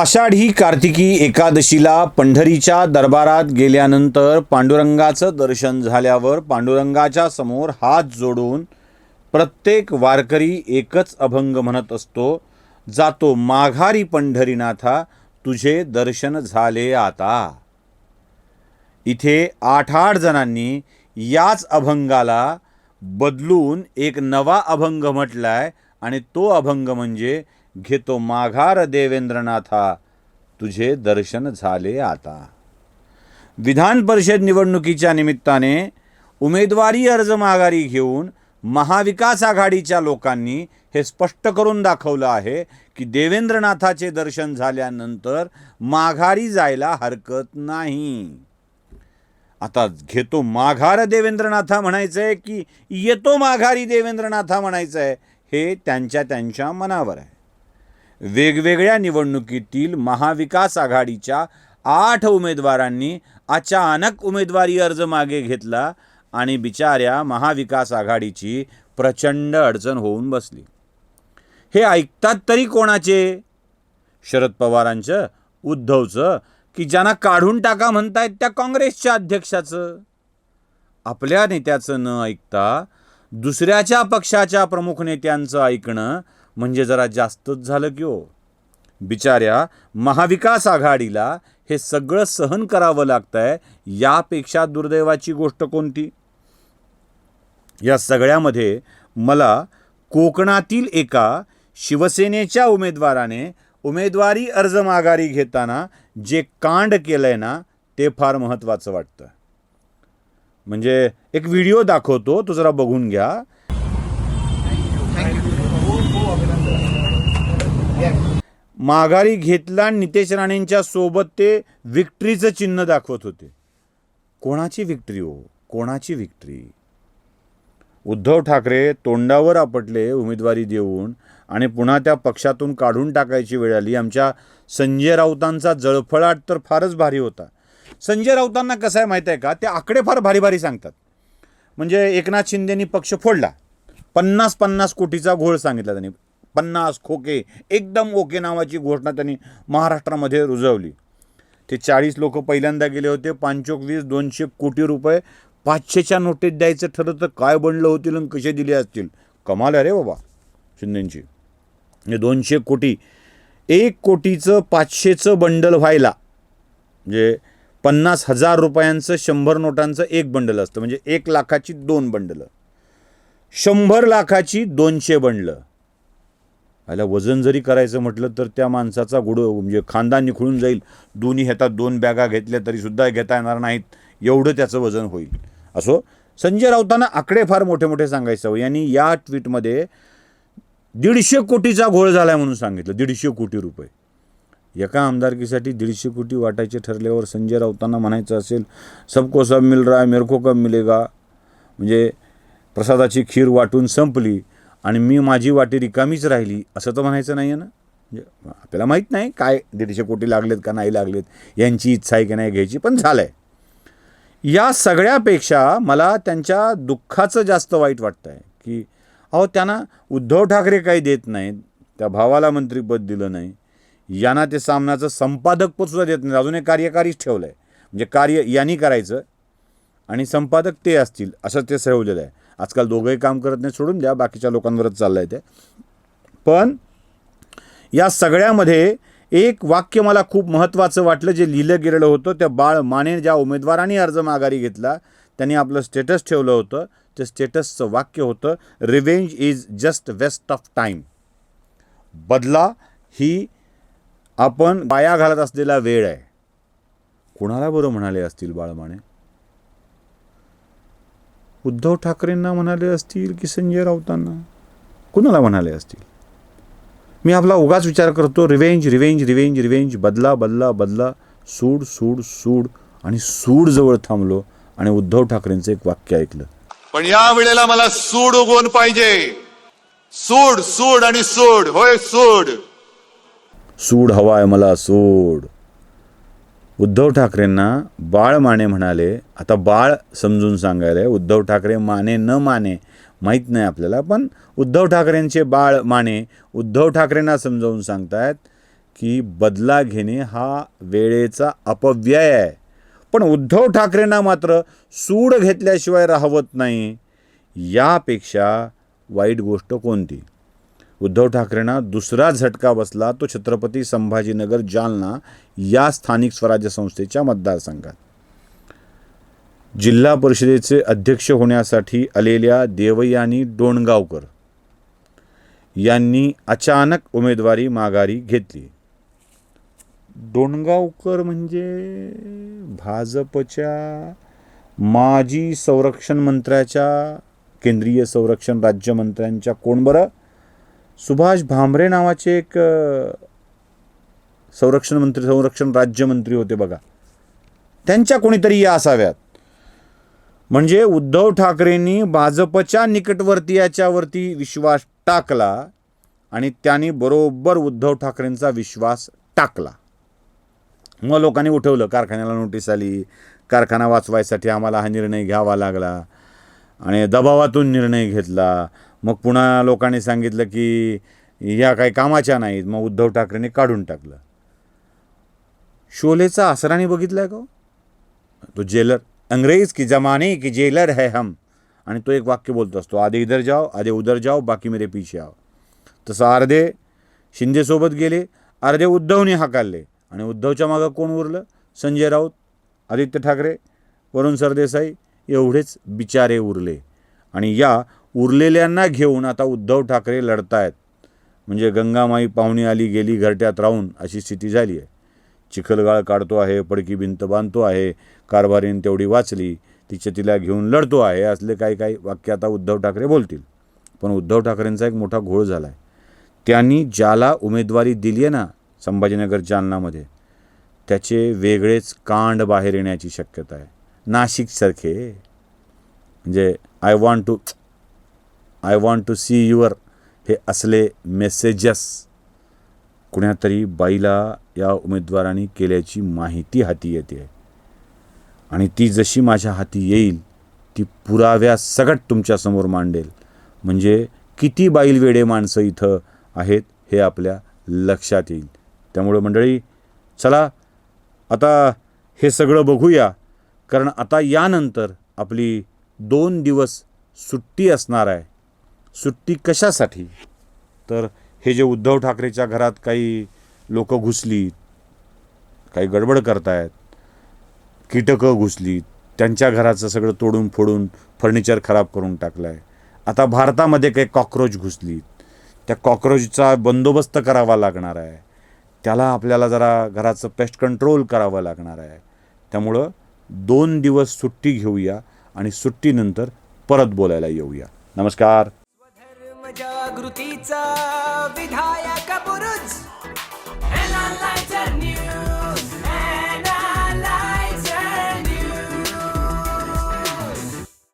आषाढी कार्तिकी एकादशीला पंढरीच्या दरबारात गेल्यानंतर पांडुरंगाचं दर्शन झाल्यावर पांडुरंगाच्या समोर हात जोडून प्रत्येक वारकरी एकच अभंग म्हणत असतो, जातो माघारी पंढरीनाथा तुझे दर्शन झाले आता. इथे 8 जणांनी याच अभंगाला बदलून एक नवा अभंग म्हटलाय आणि तो अभंग म्हणजे घेतो माघार देवेंद्रनाथा तुझे दर्शन झाले आता. विधान परिषद निवडणुकीच्या निमित्ताने उमेदवारी अर्ज माघारी घेऊन महाविकास आघाडीच्या लोकांनी हे स्पष्ट करून दाखवलं आहे की देवेंद्रनाथाचे दर्शन झाल्यानंतर माघारी जायला हरकत नाही. आता घेतो माघार देवेंद्रनाथा म्हणायचं आहे की येतो माघारी देवेंद्रनाथा म्हणायचं आहे, हे त्यांच्या मनावर आहे. वेगवेगळ्या निवडणुकीतील महाविकास आघाडीच्या 8 उमेदवारांनी अचानक उमेदवारी अर्ज मागे घेतला आणि बिचाऱ्या महाविकास आघाडीची प्रचंड अडचण होऊन बसली. हे ऐकतात तरी कोणाचे? शरद पवारांचं, उद्धवचं, की ज्यांना काढून टाका म्हणतायत त्या काँग्रेसच्या अध्यक्षाचं. आपल्या नेत्याचं न ऐकता दुसऱ्याच्या पक्षाच्या प्रमुख नेत्यांचं ऐकणं म्हणजे जरा जास्तच झालं की हो. बिचाऱ्या महाविकास आघाडीला हे सगळं सहन करावं लागतंय, यापेक्षा दुर्दैवाची गोष्ट कोणती? या सगळ्यामध्ये मला कोकणातील एका शिवसेनेच्या उमेदवाराने उमेदवारी अर्ज माघारी घेताना जे कांड केलंय ना, ते फार महत्त्वाचं वाटतं. म्हणजे एक व्हिडिओ दाखवतो, तो जरा बघून घ्या. माघारी घेतला नितेश राणेंच्या सोबत ते विक्ट्रीचं चिन्ह दाखवत होते. कोणाची विक्ट्री हो, कोणाची विक्ट्री? उद्धव ठाकरे तोंडावर आपटले उमेदवारी देऊन आणि पुन्हा त्या पक्षातून काढून टाकायची वेळ आली. आमच्या संजय राऊतांचा जळफळाट तर फारच भारी होता. संजय राऊतांना कसं आहे माहीत आहे का, ते आकडे फार भारी भारी सांगतात. म्हणजे एकनाथ शिंदेनी पक्ष फोडला, 50 कोटीचा घोळ सांगितला त्यांनी, 50 खोके एकदम ओके नावाची घोषणा त्यांनी महाराष्ट्रामध्ये रुजवली. ते 40 लोक पहिल्यांदा गेले होते, 5-20 200 कोटी रुपये 500च्या नोटीत द्यायचं ठरलं तर काय बनलं होतील आणि कसे दिले असतील. कमाल आहे रे बाबा शिंदेंची. म्हणजे 200 कोटी, 1 कोटीचं 500चं बंडल व्हायला म्हणजे 50,000 रुपयांचं 100 नोटांचं एक बंडल असतं. म्हणजे 1 लाखाची 2 बंडलं, 100 लाखाची 200 बंडलं. याला वजन जरी करायचं म्हटलं तर त्या माणसाचा म्हणजे खांदा निखळून जाईल. दोन्ही हातात 2 बॅगा घेतल्या तरीसुद्धा घेता येणार नाहीत, एवढं त्याचं वजन होईल. असो, संजय राऊतांना आकडे फार मोठे मोठे सांगायचं. यांनी या ट्विटमध्ये 150 कोटीचा घोळ झाला म्हणून सांगितलं. 150 कोटी रुपये एका आमदारकीसाठी 150 कोटी वाटायचे ठरल्यावर संजय राऊतांना म्हणायचं असेल सबको सब मिल रहा है मेरे को कब मिलेगा. म्हणजे प्रसादाची खीर वाटून संपली आणि मी माझी वाटी रिकामीच राहिली, असं तर म्हणायचं नाही आहे ना. म्हणजे आपल्याला माहीत नाही काय 150 कोटी लागलेत का नाही लागलेत, यांची इच्छा आहे की नाही घ्यायची, पण झालं आहे. या सगळ्यापेक्षा मला त्यांच्या दुःखाचं जास्त वाईट वाटतं आहे की अहो, त्यांना उद्धव ठाकरे काही देत नाहीत, त्या भावाला मंत्रिपद दिलं नाही, यांना ते सामनाचं संपादकपदसुद्धा देत नाही, अजून एक कार्यकारीच ठेवलं आहे. म्हणजे कार्य यांनी करायचं आणि संपादक ते असतील असं ते ठेवलेलं आहे. आजकाल दोघंही काम करत नाही, सोडून द्या, बाकीच्या लोकांवरच चाललं आहे ते. पण या सगळ्यामध्ये एक वाक्य मला खूप महत्त्वाचं वाटलं, जे लिहिलं गेलेलं होतं. त्या बाळ माने ज्या उमेदवारांनी अर्ज माघारी घेतला त्यांनी आपलं स्टेटस ठेवलं होतं. ते स्टेटसचं वाक्य होतं, revenge is just waste of time. बदला ही आपण वाया घालत असलेला वेळ आहे. कुणाला बरं म्हणाले असतील बाळ माने? उद्धव ठाकरेंना म्हणाले असतील की संजय राऊतांना? कुणाला म्हणाले असतील? मी आपला उगाच विचार करतो, रिव्हेंज रिव्हेंज रिव्हेंज रिव्हेंज, बदला बदला बदला, सूड सूड सूड, आणि सूड जवळ थांबलो आणि उद्धव ठाकरेंचं एक वाक्य ऐकलं, पण या वेळेला मला सूड उगवून पाहिजे. सूड सूड आणि सूड, होय सूड. सूड हवाय मला, सूड. उद्धव ठाकरेंना बाळ माने म्हणाले. आता बाळ समजून सांगायला, उद्धव ठाकरे माने न माने माहीत नाही आपल्याला, पण उद्धव ठाकरेंचे बाळ माने उद्धव ठाकरेंना समजावून सांगतायत की बदला घेणे हा वेळेचा अपव्यय आहे. पण उद्धव ठाकरेंना मात्र सूड घेतल्याशिवाय राहवत नाही. यापेक्षा वाईट गोष्ट कोणती? उद्धव ठाकरेंना दुसरा झटका बसला तो छत्रपती संभाजीनगर जालना या स्थानिक स्वराज्य संस्थेच्या मतदारसंघात. जिल्हा परिषदेचे अध्यक्ष होण्यासाठी आलेल्या देवयानी डोणगावकर यांनी अचानक उमेदवारी माघारी घेतली. डोणगावकर म्हणजे भाजपच्या माजी संरक्षण मंत्र्याच्या, केंद्रीय संरक्षण राज्यमंत्र्यांच्या कोण बरं, सुभाष भामरे नावाचे एक संरक्षण राज्यमंत्री होते बघा, त्यांच्या कोणीतरी या असाव्यात. म्हणजे उद्धव ठाकरेंनी भाजपच्या निकटवर्तीयाच्यावरती विश्वास टाकला आणि त्यांनी बरोबर उद्धव ठाकरेंचा विश्वास टाकला. मग लोकांनी उठवलं, कारखान्याला नोटीस आली, कारखाना वाचवायसाठी आम्हाला हा निर्णय घ्यावा लागला आणि दबावातून निर्णय घेतला. मग पुन्हा लोकांनी सांगितलं की ह्या काही कामाच्या नाहीत, मग उद्धव ठाकरेंनी काढून टाकलं. शोलेचा आसराने बघितलाय का तो जेलर, अंग्रेज की जमाने की जेलर है हम, आणि तो एक वाक्य बोलतो असतो, आधे इधर जाओ आधे उधर जाओ बाकी मेरे पीछे आओ. तसं अर्धे शिंदेसोबत गेले, अर्धे उद्धवने हाकालले आणि उद्धवच्या मागं कोण उरलं? संजय राऊत, आदित्य ठाकरे, वरुण सरदेसाई एवढेच बिचारे उरले. आणि या उरलेल्यांना घेऊन आता उद्धव ठाकरे लढतायत. म्हणजे गंगामाई पाहुणी आली गेली घरट्यात राहून अशी स्थिती झाली आहे. चिखलगाळ काढतो आहे, पडकी भिंत बांधतो आहे, कारभारीन तेवढी वाचली, तिला घेऊन लढतो आहे, असले काही काही वाक्य आता उद्धव ठाकरे बोलतील. पण उद्धव ठाकरेंचा एक मोठा घोळ झाला आहे. त्यांनी ज्याला उमेदवारी दिली आहे ना संभाजीनगर जालनामध्ये, त्याचे वेगळेच कांड बाहेर येण्याची शक्यता आहे. नाशिकसारखे म्हणजे I want to see your हे असले मेसेजेस कुण्यातरी बाईला या उमेदवारांनी केल्याची माहिती हाती येते. आणि ती जशी माझ्या हाती येईल ती पुराव्यासकट तुमच्यासमोर मांडेल. म्हणजे किती बाईलवेडे माणसं इथं आहेत हे आपल्या लक्षात येईल. त्यामुळं मंडळी, चला आता हे सगळं बघूया, कारण आता यानंतर आपली 2 दिवस सुट्टी असणार आहे. सुट्टी कशासाठी? तर हे जे उद्धव ठाकरेच्या घरात काही लोक घुसली, काही गडबड करतायत, कीटकं घुसली, त्यांच्या घराचं सगळं तोडून फोडून फर्निचर खराब करून टाकलं आहे. आता भारतामध्ये काही कॉक्रोच घुसली, त्या कॉक्रोचचा बंदोबस्त करावा लागणार आहे. त्याला आपल्याला जरा घराचं पेस्ट कंट्रोल करावं लागणार आहे. त्यामुळं 2 दिवस सुट्टी घेऊया आणि सुट्टीनंतर परत बोलायला येऊया. नमस्कार. जागृतीचा विधायक बुरुज